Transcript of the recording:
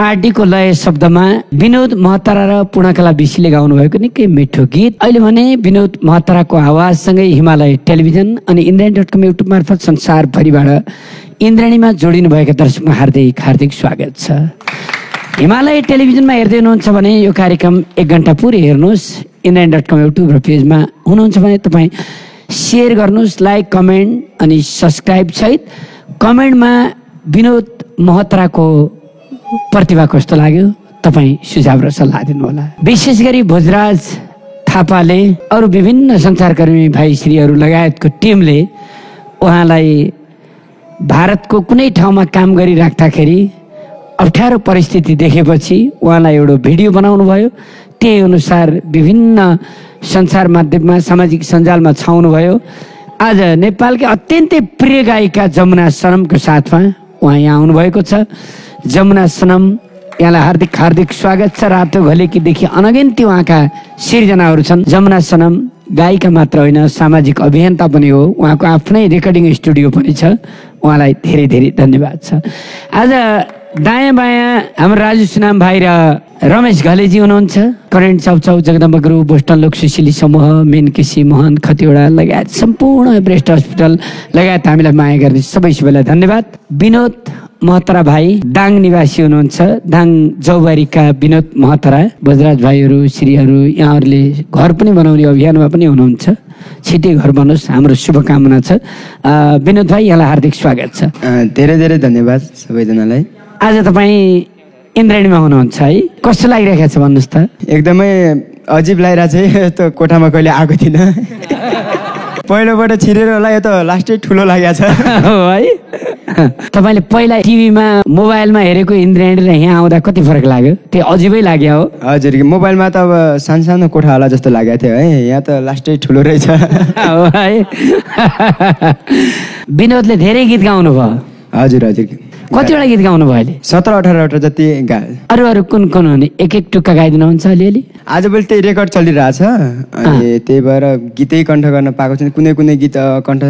आरडीको लय शब्दमा विनोद महतारा र पूर्णकला विशीले गाउनु भएको निकै मिठो गीत। अहिले भने विनोद महताराको आवाजसँगै हिमालय टेलिभिजन अनि इन्द्रायणी.com युट्युब मार्फत संसारभरिबाट इन्द्रायणीमा जोडिनु भएका दर्शकमा हार्दिक हार्दिक स्वागत छ। हिमालय टेलिभिजनमा हेर्दै हुनुहुन्छ भने यो कार्यक्रम 1 घण्टा पुरै हेर्नुहोस्। इन्द्रायणी.com युट्युब र पेजमा हुनुहुन्छ भने तपाईँ सेयर गर्नुहोस्, लाइक कमेन्ट अनि सब्सक्राइब सहित कमेन्टमा विनोद महताराको प्रतिभा कस्तो लाग्यो तपाईँ सुझाव र सल्लाह दिनुहोला। विशेष गरी भोजराज थापाले अरू विभिन्न सञ्चारकर्मी भाइ श्रीहरू लगायतको टिमले उहाँलाई भारतको कुनै ठाउँमा काम गरिराख्दाखेरि अप्ठ्यारो परिस्थिति देखेपछि उहाँलाई एउटा भिडियो बनाउनु भयो। त्यही अनुसार विभिन्न सञ्चार माध्यममा सामाजिक सञ्जालमा छाउनु भयो। आज नेपालकै अत्यन्तै प्रिय गायिका जमुना सनमको साथमा उहाँ यहाँ आउनुभएको छ। जमुना सनम, यहाँलाई हार्दिक हार्दिक स्वागत छ। रातो घलेकीदेखि अनगिन्ती उहाँका सिर्जनाहरू छन्। जमुना सनम गायिका मात्र होइन, सामाजिक अभियन्ता पनि हो। उहाँको आफ्नै रेकर्डिङ स्टुडियो पनि छ। उहाँलाई धेरै धेरै धन्यवाद छ। आज दायाँ बायाँ हाम्रो राजु सुनाम भाइ र रमेश घलेजी हुनुहुन्छ। Current chow chow, Jagadamba group, Boston लोक सुशीली समूह, मेनकेसी मोहन खतिवडा लगायत सम्पूर्ण एभरेस्ट हस्पिटल लगायत हामीलाई माया गर्ने सबै सबैलाई धन्यवाद। विनोद महतारा भाइ दाङ निवासी हुनुहुन्छ। दाङ जौबारीका विनोद महतारा, भोजराज भाइहरू श्रीहरू यहाँहरूले घर पनि बनाउने अभियानमा पनि हुनुहुन्छ। छिटै घर बनोस्, हाम्रो शुभकामना छ। विनोद भाइ, यहाँलाई हार्दिक स्वागत छ। धेरै धेरै धन्यवाद सबैजनालाई। आज तपाईँ इन्द्रायणीमा हुनुहुन्छ है, कस्तो लागिरहेको छ भन्नुहोस् त? एकदमै अजिब लागिरहेको छ। यस्तो कोठामा कहिले आएको थिइनँ। पहिलोबाट छिरेर होला, यो त लास्टै ठुलो लागेको छ हो है। तपाईँले पहिला टिभीमा मोबाइलमा हेरेको इन्द्रायणी र यहाँ आउँदा कति फरक लाग्यो? त्यो अजिबै लाग्यो हो? हजुर, मोबाइलमा त अब सानो सानो कोठा होला जस्तो लागेको थियो है, यहाँ त लास्टै ठुलो रहेछ हो है। विनोदले धेरै गीत गाउनु भयो। हजुर हजुर। कतिवटा गीत गाउनु भयो अहिले? 17-18वटा जति गाए। अरू कुन कुन हुने? एक एक टुक्का गाइदिनुहुन्छ अलिअलि? आजभोलि त्यही रेकर्ड चलिरहेछ अनि त्यही भएर गीतै कण्ठ गर्न पाएको छैन। कुनै कुनै गीत कण्ठ